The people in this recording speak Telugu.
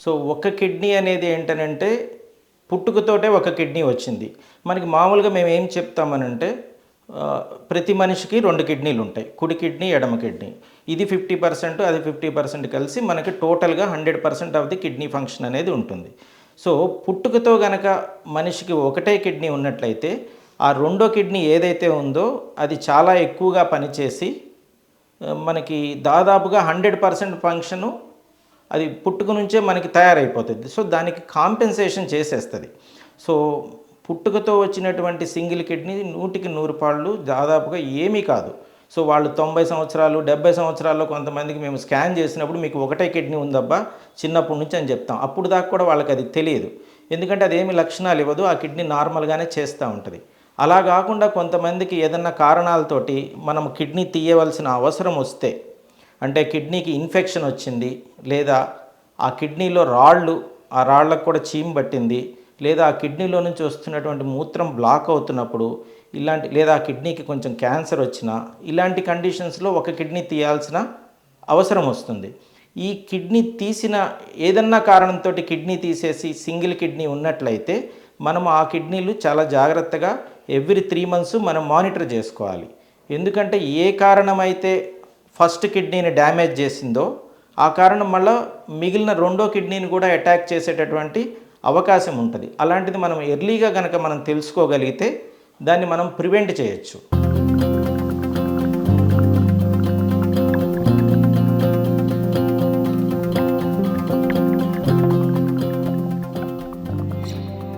సో ఒక కిడ్నీ అనేది ఏంటనంటే పుట్టుకతోటే ఒక కిడ్నీ వచ్చింది. మనకి మామూలుగా మేము ఏం చెప్తామనంటే ప్రతి మనిషికి 2 కిడ్నీలు ఉంటాయి. కుడి కిడ్నీ, ఎడమ కిడ్నీ. ఇది 50%, అది 50% కలిసి మనకి టోటల్‌గా 100% ఆఫ్ ది కిడ్నీ ఫంక్షన్ అనేది ఉంటుంది. సో పుట్టుకతో గనక మనిషికి ఒకటే కిడ్నీ ఉన్నట్లయితే ఆ రెండో కిడ్నీ ఏదైతే ఉందో అది చాలా ఎక్కువగా పనిచేసి మనకి దాదాపుగా 100% ఫంక్షను అది పుట్టుక నుంచే మనకి తయారైపోతుంది. సో దానికి కాంపెన్సేషన్ చేసేస్తుంది. సో పుట్టుకతో వచ్చినటువంటి సింగిల్ కిడ్నీ 100కి 100 పాళ్ళు దాదాపుగా ఏమీ కాదు. సో వాళ్ళు 90 సంవత్సరాలు 70 సంవత్సరాల్లో కొంతమందికి మేము స్కాన్ చేసినప్పుడు మీకు ఒకటే కిడ్నీ ఉందబ్బా చిన్నప్పటి నుంచి అని చెప్తాం. అప్పుడు దాకా కూడా వాళ్ళకి అది తెలియదు. ఎందుకంటే అదేమి లక్షణాలు ఇవ్వదు. ఆ కిడ్నీ నార్మల్గానే చేస్తూ ఉంటుంది. అలా కాకుండా కొంతమందికి ఏదన్నా కారణాలతోటి మనం కిడ్నీ తీయవలసిన అవసరం వస్తే, అంటే కిడ్నీకి ఇన్ఫెక్షన్ వచ్చింది, లేదా ఆ కిడ్నీలో రాళ్ళు, ఆ రాళ్ళకు కూడా చీము పట్టింది, లేదా ఆ కిడ్నీలో నుంచి వస్తున్నటువంటి మూత్రం బ్లాక్ అవుతున్నప్పుడు ఇలాంటి, లేదా ఆ కిడ్నీకి కొంచెం క్యాన్సర్ వచ్చినా ఇలాంటి కండిషన్స్లో ఒక కిడ్నీ తీయాల్సిన అవసరం వస్తుంది. ఈ కిడ్నీ తీసిన ఏదన్నా కారణంతో కిడ్నీ తీసేసి సింగిల్ కిడ్నీ ఉన్నట్లయితే మనం ఆ కిడ్నీలు చాలా జాగ్రత్తగా ఎవ్రీ 3 months మనం మానిటర్ చేసుకోవాలి. ఎందుకంటే ఏ కారణమైతే ఫస్ట్ కిడ్నీని డ్యామేజ్ చేసిందో ఆ కారణం మళ్ళీ మిగిలిన రెండో కిడ్నీని కూడా అటాక్ చేసేటటువంటి అవకాశం ఉంటుంది. అలాంటిది మనం ఎర్లీగా కనుక మనం తెలుసుకోగలిగితే దాన్ని మనం ప్రివెంట్ చేయొచ్చు.